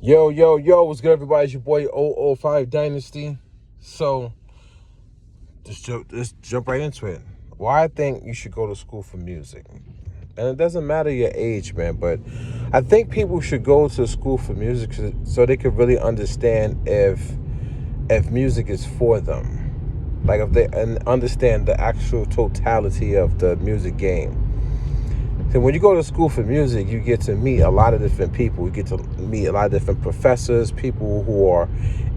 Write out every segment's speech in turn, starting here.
Yo, what's good, everybody? It's your boy 005 Dynasty. So, just jump right into it. Why I think you should go to school for music. And it doesn't matter your age, man, but I think people should go to school for music so they could really understand if music is for them. Like if they and understand the actual totality of the music game. So when you go to school for music, you get to meet a lot of different people. You get to meet a lot of different professors, people who are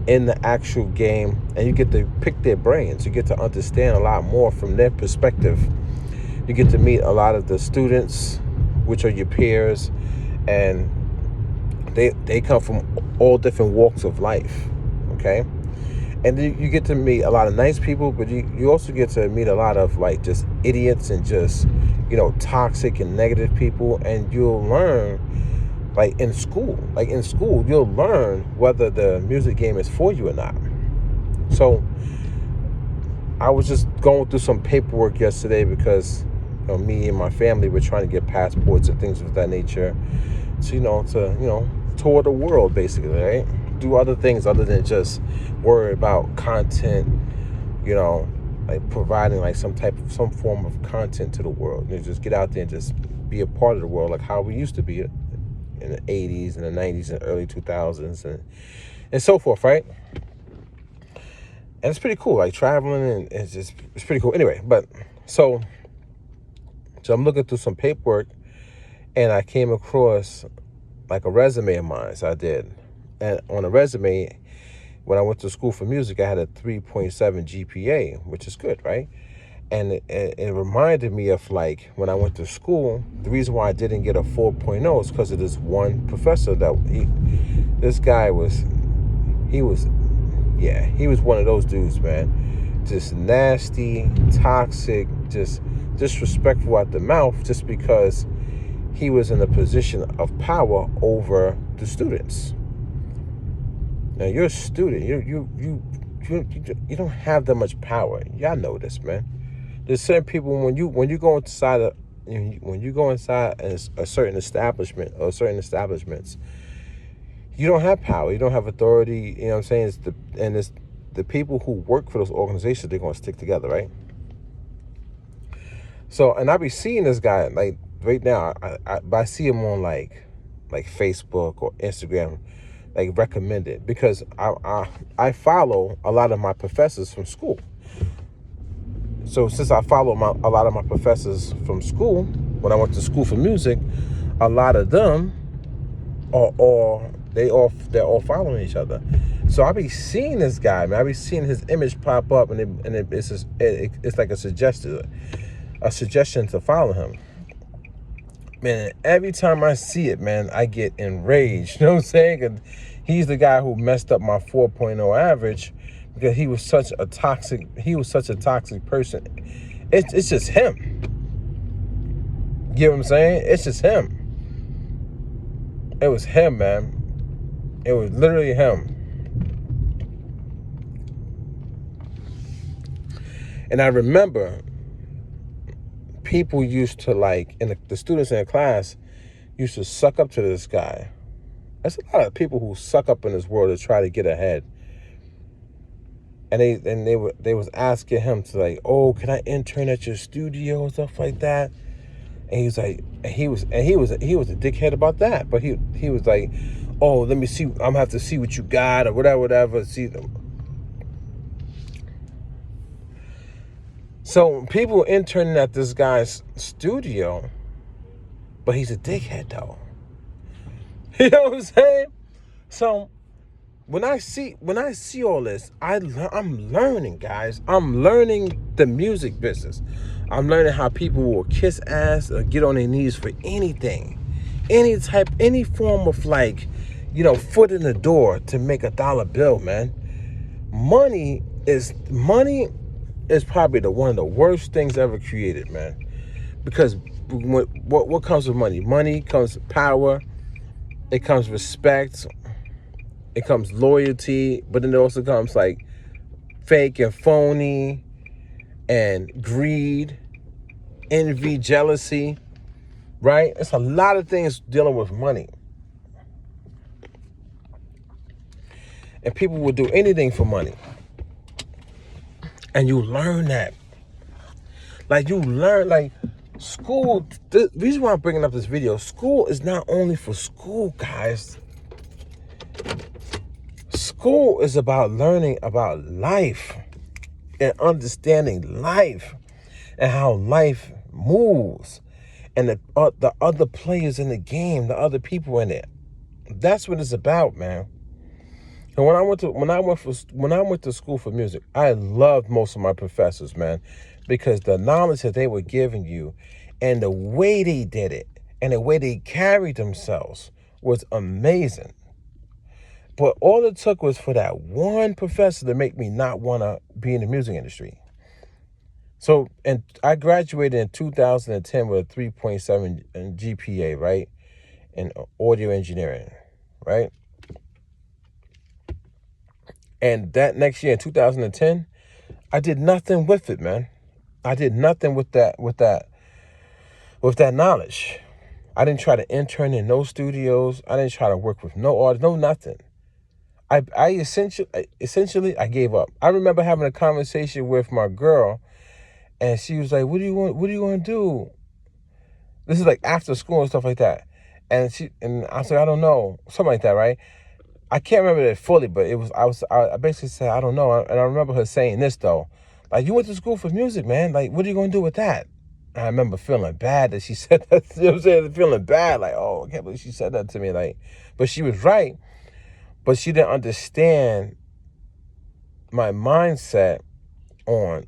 in the actual game, and you get to pick their brains. You get to understand a lot more from their perspective. You get to meet a lot of the students, which are your peers, and they come from all different walks of life, okay? And you get to meet a lot of nice people, but you also get to meet a lot of like just idiots and just, toxic and negative people. And you'll learn like in school, you'll learn whether the music game is for you or not. So I was just going through some paperwork yesterday because me and my family were trying to get passports and things of that nature. So, to tour the world basically, right? Do other things other than just worry about content, like providing like some form of content to the world. Just get out there and just be a part of the world like how we used to be in the 80s and the 90s and early 2000s and so forth, right? And it's pretty cool, like traveling, and it's pretty cool. Anyway, but so I'm looking through some paperwork and I came across like a resume of mine. So I did. And on a resume, when I went to school for music, I had a 3.7 GPA, which is good, right? And it reminded me of like when I went to school, the reason why I didn't get a 4.0 is because of this one professor this guy was one of those dudes, man. Just nasty, toxic, just disrespectful at the mouth just because he was in a position of power over the students. Now you're a student. You don't have that much power. Y'all know this, man. There's certain people when you go inside a certain establishment or certain establishments, you don't have power. You don't have authority. You know what I'm saying? It's the people who work for those organizations. They're gonna stick together, right? So, and I be seeing this guy like right now. I see him on like Facebook or Instagram, like recommended, because I follow a lot of my professors from school. So since I follow a lot of my professors from school, when I went to school for music, a lot of them they're all following each other. So I be seeing this guy, man. I be seeing his image pop up, and it's like a suggestion to follow him. Man, every time I see it, man, I get enraged. You know what I'm saying? And he's the guy who messed up my 4.0 average because he was such a toxic person. It's just him. You know what I'm saying? It's just him. It was him, man. It was literally him. And I remember people used to the students in the class used to suck up to this guy. There's a lot of people who suck up in this world to try to get ahead. And they was asking him to like, oh, can I intern at your studio and stuff like that? And he was like, he was a dickhead about that. But he was like, oh, let me see, I'm gonna have to see what you got or whatever. See them. So people interning at this guy's studio, but he's a dickhead though. You know what I'm saying? So when I see all this, I'm learning, guys. I'm learning the music business. I'm learning how people will kiss ass or get on their knees for anything, any form of foot in the door to make a dollar bill, man. Money is probably one of the worst things ever created, man. Because what comes with money? Money comes power. It comes respect. It comes loyalty. But then it also comes like fake and phony and greed, envy, jealousy, right? It's a lot of things dealing with money. and people will do anything for money. And you learn that. Like, you learn, like, school, the reason why I'm bringing up this video, school is not only for school, guys. School is about learning about life and understanding life and how life moves and the other players in the game, the other people in it. That's what it's about, man. And when I went to school for music, I loved most of my professors, man, because the knowledge that they were giving you and the way they did it and the way they carried themselves was amazing. But all it took was for that one professor to make me not want to be in the music industry. So, and I graduated in 2010 with a 3.7 GPA, right? In audio engineering, right? And that next year in 2010, I did nothing with it, man. I did nothing with that knowledge. I didn't try to intern in no studios. I didn't try to work with no artists, no nothing. I essentially I gave up. I remember having a conversation with my girl, and she was like, "What do you want to do?" This is like after school and stuff like that. And I said, "I don't know," something like that, right? I can't remember it fully, but I basically said, "I don't know." And I remember her saying this though, like, "You went to school for music, man. Like, what are you gonna do with that?" And I remember feeling bad that she said that. You know what I'm saying? Feeling bad, like, oh, I can't believe she said that to me. Like, but she was right. But she didn't understand my mindset on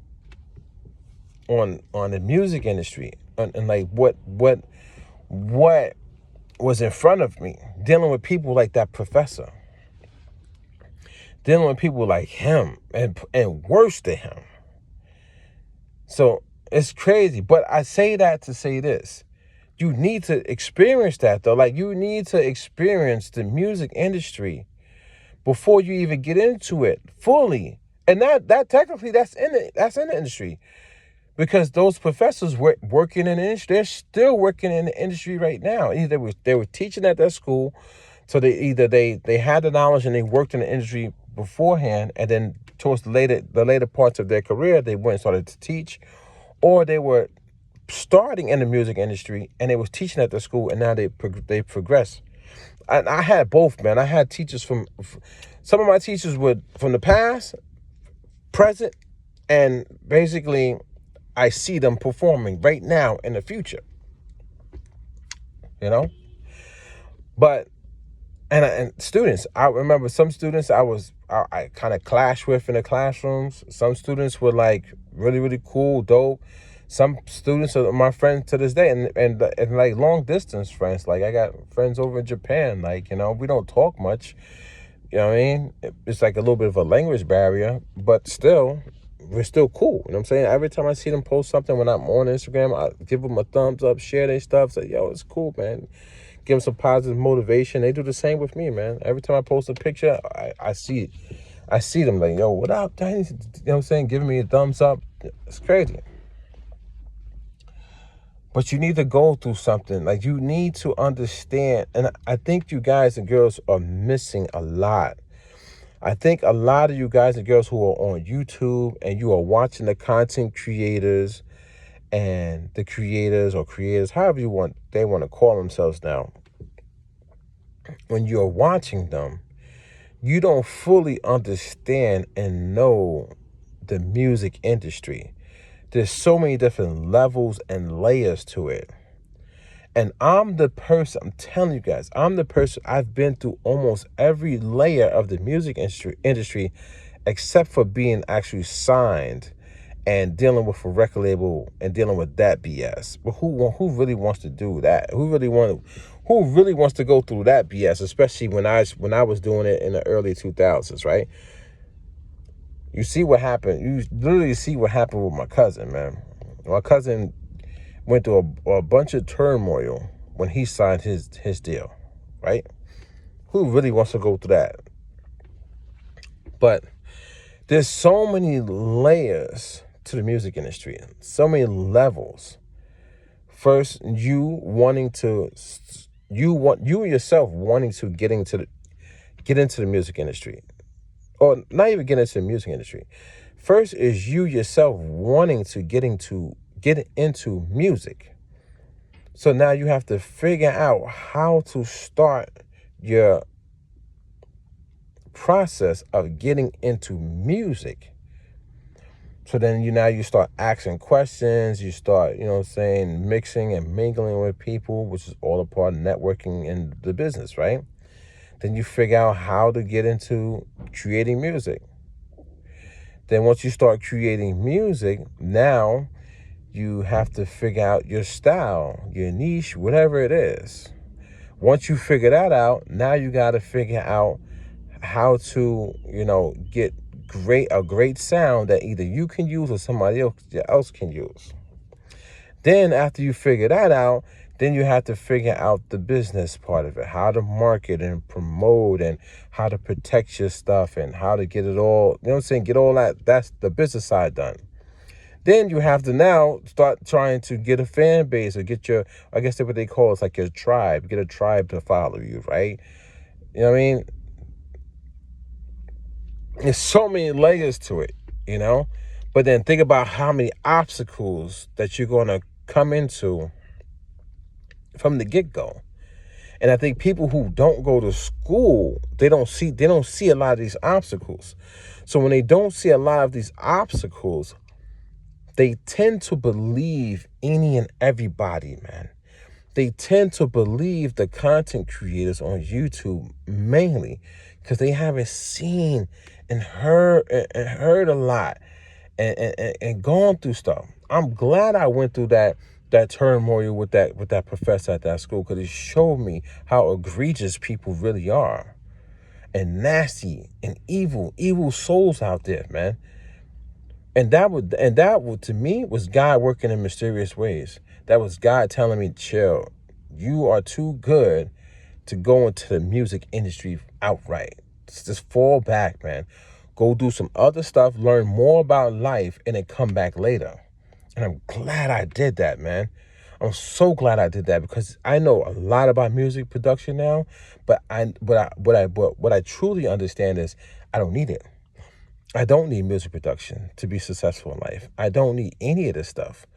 the music industry and like what was in front of me, dealing with people like that professor, dealing with people like him and worse than him. So it's crazy. But I say that to say this. You need to experience that though. Like, you need to experience the music industry before you even get into it fully. And that technically that's in the industry. Because those professors were working in the industry. They're still working in the industry right now. Either they were teaching at that school, so they had the knowledge and they worked in the industry beforehand, and then towards the later parts of their career, they went and started to teach, or they were starting in the music industry and they was teaching at the school, and now they progress. And I had both, man. I had teachers some of my teachers were from the past, present, and basically I see them performing right now in the future, you know? But, and students, I remember some students I kind of clashed with in the classrooms. Some students were like really, really cool, dope. Some students are my friends to this day, and like long distance friends. Like, I got friends over in Japan. Like, you know, we don't talk much. You know what I mean? It's like a little bit of a language barrier, but still, we're still cool. You know what I'm saying? Every time I see them post something when I'm on Instagram, I give them a thumbs up, share their stuff, say, yo, it's cool, man. Give them some positive motivation. They do the same with me, man. Every time I post a picture, I see it. I see them like, yo, what up, Dynasty? You know what I'm saying? Giving me a thumbs up. It's crazy. But you need to go through something. Like, you need to understand. And I think you guys and girls are missing a lot. I think a lot of you guys and girls who are on YouTube and you are watching the content creators and the creators, however they want to call themselves now. When you're watching them, you don't fully understand and know the music industry. There's so many different levels and layers to it. And I'm telling you guys, I've been through almost every layer of the music industry except for being actually signed and dealing with a record label and dealing with that BS. But who really wants to do that? Who really wants to go through that BS, especially when I was doing it in the early 2000s, right? You see what happened. You literally see what happened with my cousin, man. My cousin went through a bunch of turmoil when he signed his deal, right? Who really wants to go through that? But there's so many layers to the music industry, so many levels. First, you yourself wanting to get into the music industry. or not even get into the music industry. First is you yourself wanting to get into music. So now you have to figure out how to start your process of getting into music. So then you start asking questions, you start, mixing and mingling with people, which is all a part of networking in the business, right? Then you figure out how to get into creating music. Then once you start creating music, now you have to figure out your style, your niche, whatever it is. Once you figure that out, now you got to figure out how to, get a great sound that either you can use or somebody else can use. Then after you figure that out, then you have to figure out the business part of it, how to market and promote and how to protect your stuff and how to get it all, get all that's the business side done. Then you have to now start trying to get a fan base or get I guess that's what they call it's like your tribe, get a tribe to follow you, right? You know what I mean? There's so many layers to it, But then think about how many obstacles that you're going to come into from the get-go. And I think people who don't go to school, they don't see a lot of these obstacles. So when they don't see a lot of these obstacles, they tend to believe any and everybody, man. They tend to believe the content creators on YouTube mainly because they haven't seen and heard a lot and gone through stuff. I'm glad I went through that turmoil with that professor at that school because it showed me how egregious people really are and nasty and evil souls out there, man. And that would to me was God working in mysterious ways. That was God telling me, chill, you are too good to go into the music industry outright. Just fall back, man. Go do some other stuff, learn more about life, and then come back later. And I'm glad I did that, man. I'm so glad I did that because I know a lot about music production now, but what I truly understand is I don't need it. I don't need music production to be successful in life. I don't need any of this stuff.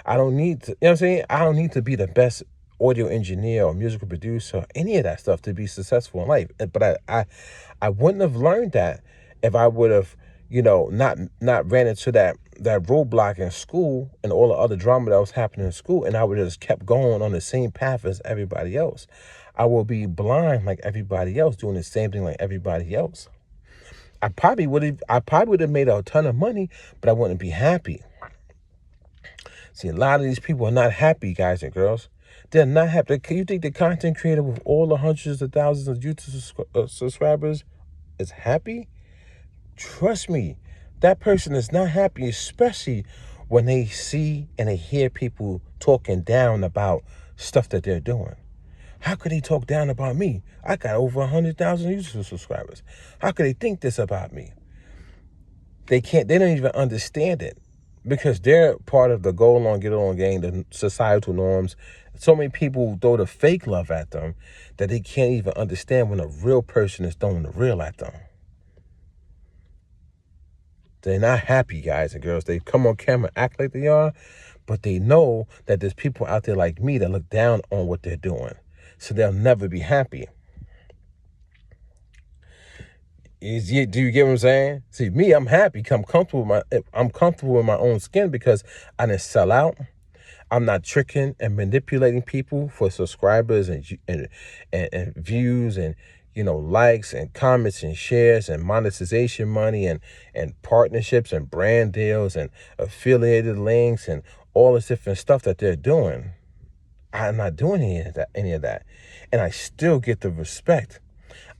I don't need to, what I'm saying? I don't need to be the best audio engineer or musical producer, any of that stuff to be successful in life. But I wouldn't have learned that if I would have, not ran into that roadblock in school and all the other drama that was happening in school, and I would have just kept going on the same path as everybody else. I will be blind like everybody else, doing the same thing like everybody else. I probably would have made a ton of money, but I wouldn't be happy. See, a lot of these people are not happy, guys and girls. They're not happy. You think the content creator with all the hundreds of thousands of YouTube subscribers is happy? Trust me, that person is not happy, especially when they see and they hear people talking down about stuff that they're doing. How could they talk down about me? I got over 100,000 YouTube subscribers. How could they think this about me? They don't even understand it because they're part of the go along, get along gang, the societal norms. So many people throw the fake love at them that they can't even understand when a real person is throwing the real at them. They're not happy, guys and girls. They come on camera, act like they are, but they know that there's people out there like me that look down on what they're doing. So they'll never be happy. Do you get what I'm saying? See, me, I'm happy. I'm comfortable in my own skin because I didn't sell out. I'm not tricking and manipulating people for subscribers and views and likes and comments and shares and monetization money and partnerships and brand deals and affiliated links and all this different stuff that they're doing. I'm not doing any of that. And I still get the respect.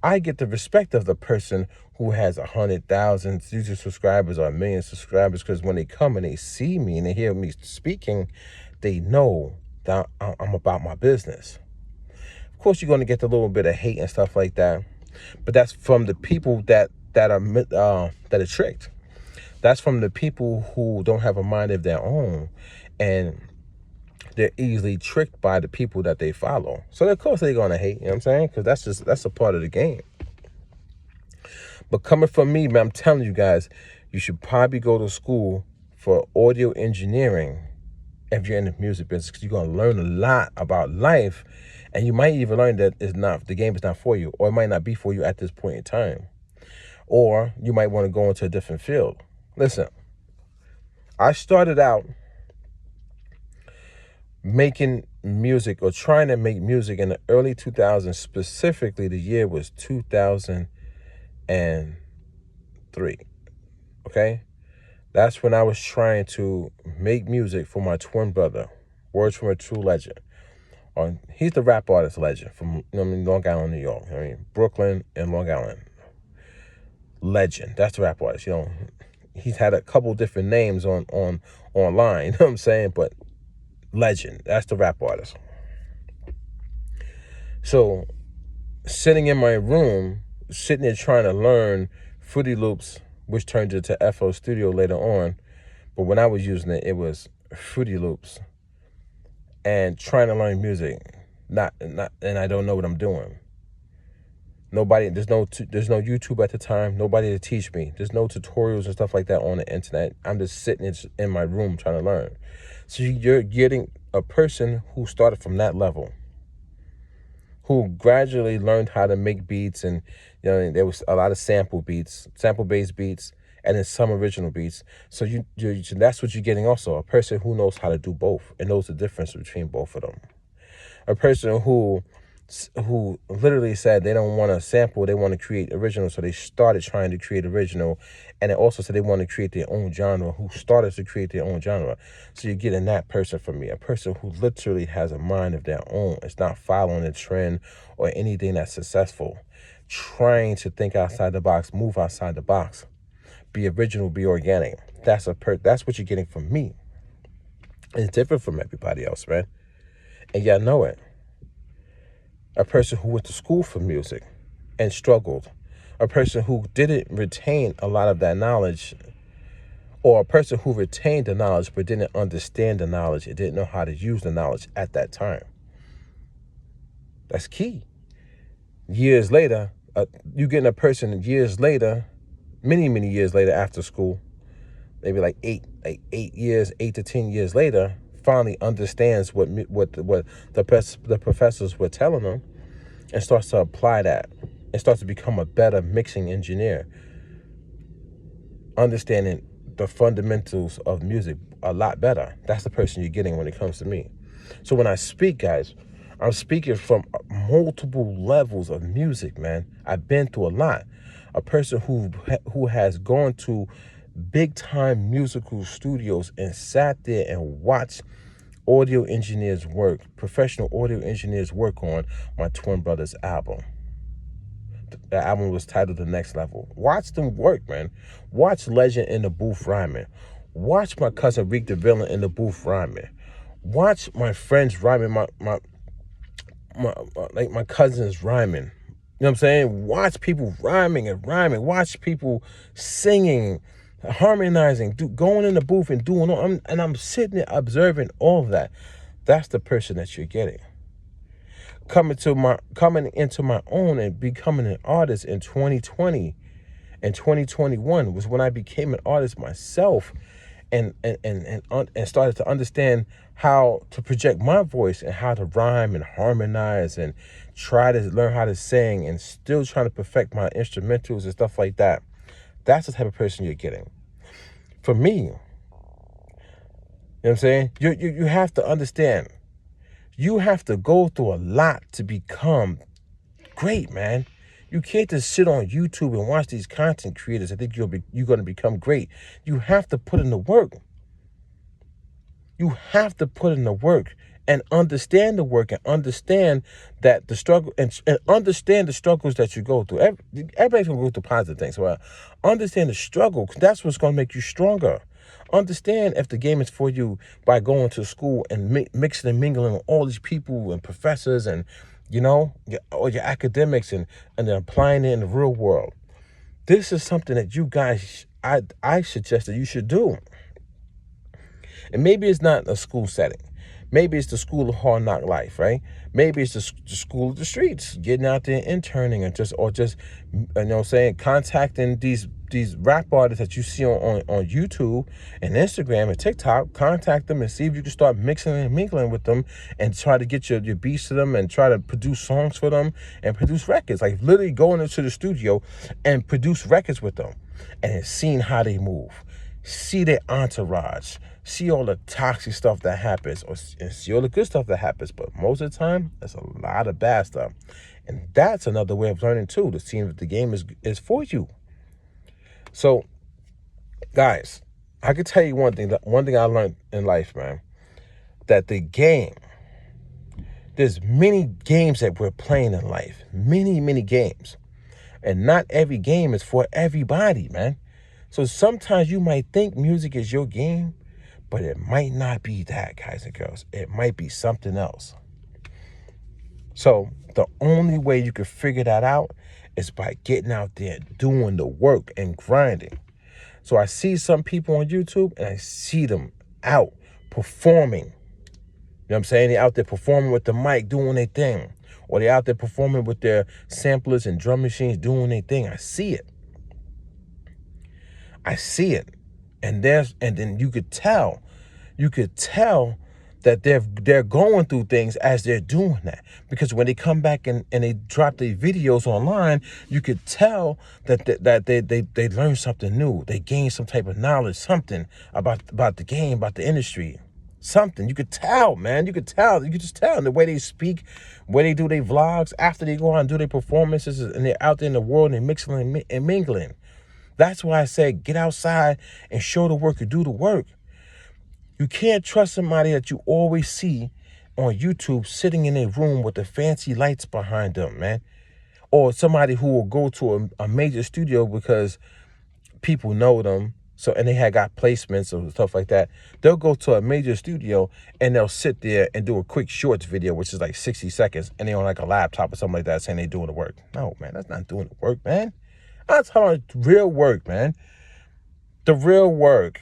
I get the respect of the person who has 100,000 YouTube subscribers or 1,000,000 subscribers because when they come and they see me and they hear me speaking, they know that I'm about my business. Of course, you're going to get a little bit of hate and stuff like that, but that's from the people that are tricked. That's from the people who don't have a mind of their own, and they're easily tricked by the people that they follow. So of course they're going to hate, you know what I'm saying? Because that's a part of the game. But coming from me, man, I'm telling you guys, you should probably go to school for audio engineering if you're in the music business, because you're going to learn a lot about life, and you might even learn that the game is not for you, or it might not be for you at this point in time, or you might want to go into a different field. Listen, I started out making music, or trying to make music, in the early 2000s. Specifically, the year was 2003. Okay? That's when I was trying to make music for my twin brother. Words from a true legend. He's the rap artist legend from Long Island, New York. Brooklyn and Long Island. Legend. That's the rap artist. He's had a couple different names online. You know what I'm saying? But legend. That's the rap artist. So, sitting in my room, sitting there trying to learn Fruity Loops, which turned into FL Studio later on. But when I was using it, it was Fruity Loops. And trying to learn music, and I don't know what I'm doing. There's no YouTube at the time. Nobody to teach me. There's no tutorials and stuff like that on the internet. I'm just sitting in my room trying to learn. So you're getting a person who started from that level, who gradually learned how to make beats, and there was a lot of sample-based beats, and then some original beats. So that's what you're getting also, a person who knows how to do both and knows the difference between both of them. A person who literally said they don't want to sample, they want to create original, so they started trying to create original, and they also said they want to create their own genre, who started to create their own genre. So you're getting that person from me, a person who literally has a mind of their own. It's not following a trend or anything that's successful. Trying to think outside the box, move outside the box. Be original, be organic. That's what you're getting from me. It's different from everybody else, man. And y'all know it. A person who went to school for music and struggled. A person who didn't retain a lot of that knowledge. Or a person who retained the knowledge but didn't understand the knowledge and didn't know how to use the knowledge at that time. That's key. Years later, you getting a person years later, many years later after school, maybe like 8 to 10 years later, finally understands what the professors were telling them, and starts to apply that, and starts to become a better mixing engineer, understanding the fundamentals of music a lot better. That's the person you're getting when it comes to me. So when I speak, guys, I'm speaking from multiple levels of music, man. I've been through a lot. A person who has gone to big time musical studios and sat there and watched audio engineers work, professional audio engineers work on my twin brother's album. The album was titled The Next Level. Watch them work, man. Watch Legend in the booth rhyming. Watch my cousin Reek the Villain in the booth rhyming. Watch my friends rhyming, my cousins rhyming. You know what I'm saying? Watch people rhyming and rhyming. Watch people singing, harmonizing, going in the booth and doing all. I'm sitting there observing all of that. That's the person that you're getting. Coming into my own and becoming an artist in 2020 and 2021 was when I became an artist myself, and started to understand how to project my voice and how to rhyme and harmonize and try to learn how to sing, and still trying to perfect my instrumentals and stuff like that. That's the type of person you're getting. For me, you know what I'm saying? You have to understand. You have to go through a lot to become great, man. You can't just sit on YouTube and watch these content creators and think you're going to become great. You have to put in the work. You have to put in the work and understand the work, and understand that the struggle, and understand the struggles that you go through. Everybody's going to go through positive things. So understand the struggle, because that's what's going to make you stronger. Understand if the game is for you by going to school and mixing and mingling with all these people and professors, and all your academics, and then applying it in the real world. This is something that you guys, I suggest that you should do. And maybe it's not a school setting. Maybe it's the school of hard knock life, right? Maybe it's the school of the streets, getting out there interning, and just contacting these rap artists that you see on YouTube and Instagram and TikTok. Contact them and see if you can start mixing and mingling with them and try to get your beats to them and try to produce songs for them and produce records. Like literally going into the studio and produce records with them and seeing how they move, see their entourage, see all the toxic stuff that happens, and see all the good stuff that happens. But most of the time, there's a lot of bad stuff. And that's another way of learning too, to see if the game is for you. So, guys, I can tell you one thing I learned in life, man, that the game, there's many games that we're playing in life. Many, many games. And not every game is for everybody, man. So sometimes you might think music is your game, but it might not be that, guys and girls. It might be something else. So the only way you can figure that out is by getting out there, doing the work and grinding. So I see some people on YouTube and I see them out performing. You know what I'm saying? They're out there performing with the mic, doing their thing. Or they're out there performing with their samplers and drum machines, doing their thing. I see it. And then you could tell that they're going through things as they're doing that. Because when they come back and they drop their videos online, you could tell that they learn something new. They gain some type of knowledge, something about the game, about the industry. Something. You could tell, man. You could just tell in the way they speak, where they do their vlogs, after they go on and do their performances, and they're out there in the world and they're mixing and mingling. That's why I said get outside and show the work and do the work. You can't trust somebody that you always see on YouTube sitting in a room with the fancy lights behind them, man. Or somebody who will go to a major studio because people know them. So, and they had got placements or stuff like that. They'll go to a major studio and they'll sit there and do a quick shorts video, which is like 60 seconds. And they're on like a laptop or something like that saying they're doing the work. No, man, that's not doing the work, man. I'm talking about real work, man. The real work.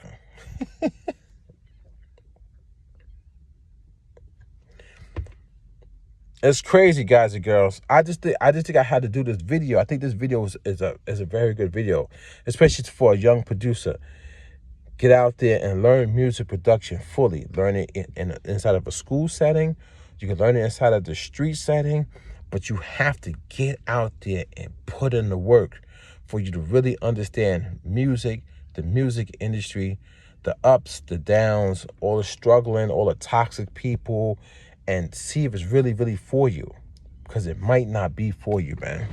It's crazy, guys and girls. I just think I had to do this video. I think this video is a very good video, especially for a young producer. Get out there and learn music production fully. Learn it inside of a school setting. You can learn it inside of the street setting, but you have to get out there and put in the work for you to really understand music, the music industry, the ups, the downs, all the struggling, all the toxic people, and see if it's really, really for you. Because it might not be for you, man.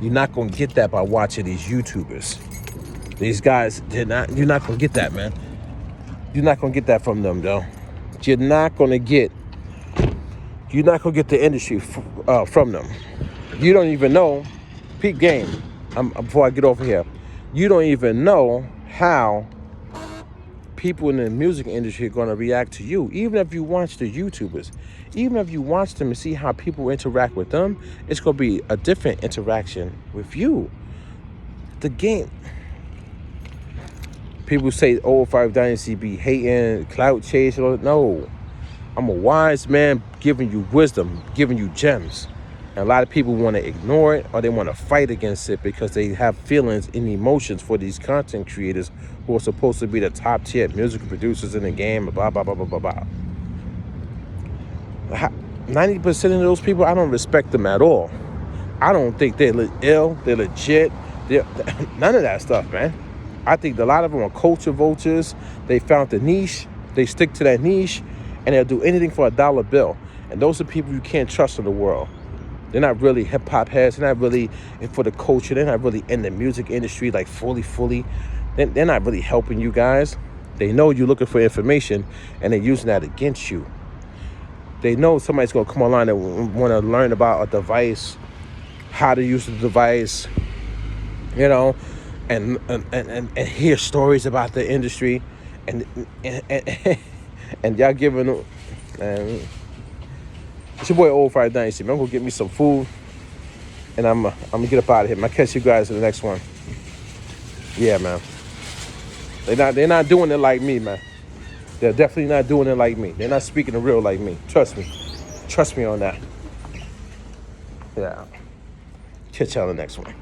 You're not going to get that by watching these YouTubers. These guys, you're not going to get that, man. You're not going to get that from them, though. You're not going to get the industry from them. You don't even know, peak game, before I get over here, you don't even know how people in the music industry are going to react to you. Even if you watch the YouTubers, even if you watch them and see how people interact with them, it's going to be a different interaction with you. The game. People say 05 Dynasty be hating, clout chase. No. I'm a wise man giving you wisdom, giving you gems. And a lot of people want to ignore it or they want to fight against it because they have feelings and emotions for these content creators who are supposed to be the top tier music producers in the game, blah, blah, blah, blah, blah, blah. 90% of those people, I don't respect them at all. I don't think they're ill, they're legit. None of that stuff, man. I think a lot of them are culture vultures. They found the niche, they stick to that niche, and they'll do anything for a dollar bill. And those are people you can't trust in the world. They're not really hip-hop heads. They're not really for the culture. They're not really in the music industry, like fully. They're not really helping you guys. They know you're looking for information, and they're using that against you. They know somebody's going to come online and want to learn about a device, how to use the device, you know, and hear stories about the industry. And y'all giving them... It's your boy Old Fire Dynasty, man. I'm going to get me some food, and I'm going to get up out of here. I'll catch you guys in the next one. Yeah, man. They're not doing it like me, man. They're definitely not doing it like me. They're not speaking the real like me. Trust me. Trust me on that. Yeah. Catch you on the next one.